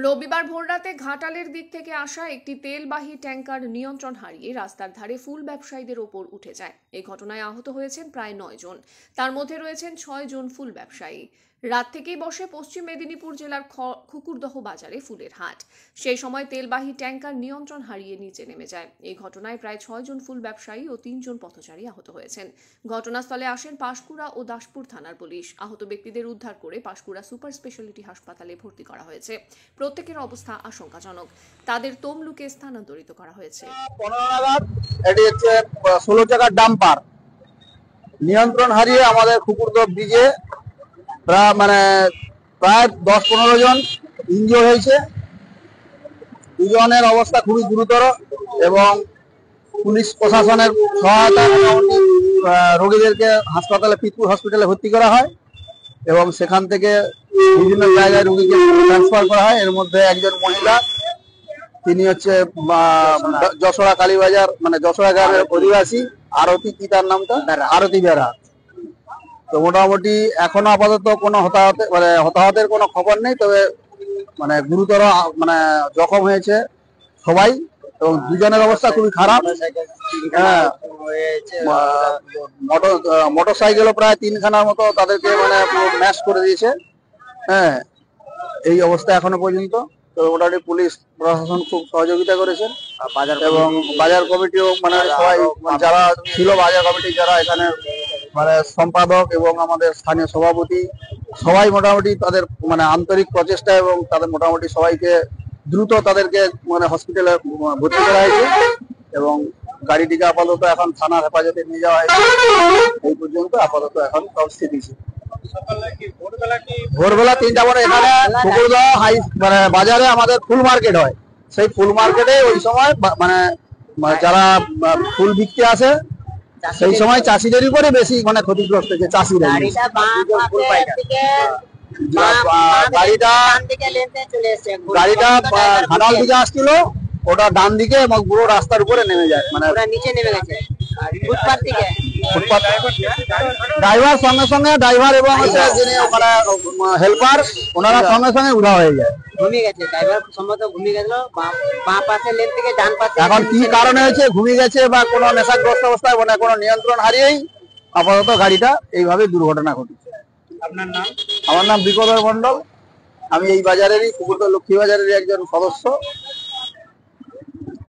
রবিবার ভোররাতে ঘাটালের দিক থেকে আসা একটি তেলবাহী ট্যাঙ্কার নিয়ন্ত্রণ হারিয়ে রাস্তার ধারে ফুল ব্যবসায়ীদের ওপর উঠে যায়। এই ঘটনায় আহত হয়েছেন প্রায় 9 জন। তার মধ্যে রয়েছেন 6 জন ফুল ব্যবসায়ী। রাত থেকেই বসে পশ্চিম মেদিনীপুর জেলার খুকুরদহ বাজারে ফুলের হাট। সেই সময় তেলবাহী ট্যাঙ্কার নিয়ন্ত্রণ হারিয়ে নিচে নেমে যায়। এই ঘটনায় প্রায় 6 জন ফুল ব্যবসায়ী ও 3 জন পথচারী আহত হয়েছেন। ঘটনাস্থলে আসেন পাঁশকুড়া ও দাসপুর থানার পুলিশ। আহত ব্যক্তিদের উদ্ধার করে পাঁশকুড়া সুপার স্পেশালিটি হাসপাতালে ভর্তি করা হয়েছে। প্রত্যেকের অবস্থা আশঙ্কাজনক। তাদের তমলুকে স্থানান্তরিত করা হয়েছে। 15 নাগাদ এটি হচ্ছে 16 চাকার ডাম্পার নিয়ন্ত্রণ হারিয়ে আমাদের খুকুরদহ ব্রিজে প্রায় 10-15 জন ইনজিওর হয়েছে। দুজনের অবস্থা খুবই গুরুতর এবং পুলিশ প্রশাসনের সহায়তা রোগীদেরকে হাসপাতালে পিতপুর হসপিটালে ভর্তি করা হয় এবং সেখান থেকে বিভিন্ন জায়গায় রোগীকে ট্রান্সফার করা হয়। এর মধ্যে একজন মহিলা, তিনি হচ্ছে যশোরা কালীবাজার যশোরা গ্রামের অধিবাসী আরতি, কি তার নামটা আরতি বেরা। তো মোটামুটি এখনো আপাতত কোনো হতাহতের কোনো খবর নেই, তবে গুরুতর জখম হয়েছে সবাই এবং দুজনের অবস্থা খুবই খারাপ। হ্যাঁ, মোটর সাইকেলও প্রায় 3খানার মতো তাদেরকে ম্যাশ করে দিয়েছে। হ্যাঁ, এই অবস্থা এখনো পর্যন্ত। তো মোটামুটি পুলিশ প্রশাসন খুব সহযোগিতা করেছেন এবং বাজার কমিটিও সবাই যারা ছিল, বাজার কমিটি যারা এখানে সম্পাদক এবং আমাদের স্থানীয় সভাপতি, সবাই মোটামুটি তাদের আন্তরিক প্রচেষ্টা এবং তাদের মোটামুটি সবাইকে দ্রুত তাদেরকে হসপিটালে ভর্তি করা হয়েছে এবং গাড়িটিকে আপাতত এখন থানার হেফাজতে নিয়ে যাওয়া হয়েছে। এই পর্যন্ত আপাতত এখন সব স্থিতিশীল। ভোরবেলা 3টা পরে এখানে খুকুরদহ বাজারে আমাদের ফুল মার্কেট হয়। সেই ফুল মার্কেটে ওই সময় যারা ফুল বিক্রি আসে, সেই সময় চাষিদের উপরে বেশি ক্ষতিগ্রস্ত হয়েছে চাষিরা। গাড়িটা ঘাটাল দিকে আসছিল, ওটা ডান দিকে এবং পুরো রাস্তার উপরে নেমে যায়, নিচে নেমে গেছে ফুটপাত। ড্রাইভার সঙ্গে সঙ্গে ড্রাইভার এবং যিনি হেল্পার, ওনারা সঙ্গে সঙ্গে উড়া হয়ে যায়। ঘুমিয়ে গেছে ড্রাইভার, সম্ভবত ঘুমিয়ে গেল বাঁ পাশের লেন থেকে ডান পাশে। এখন কি কারণে হয়েছে, ঘুমিয়ে গেছে বা কোনো নেশাগ্রস্ত অবস্থায় কোনো নিয়ন্ত্রণ হারিয়েই আপাতত গাড়িটা এইভাবে দুর্ঘটনা ঘটেছে। আপনার নাম? আমার নাম বিকোদর মন্ডল। আমি এই বাজারেরই, খুকুরদহ লক্ষ্মী বাজারেরই একজন সদস্য।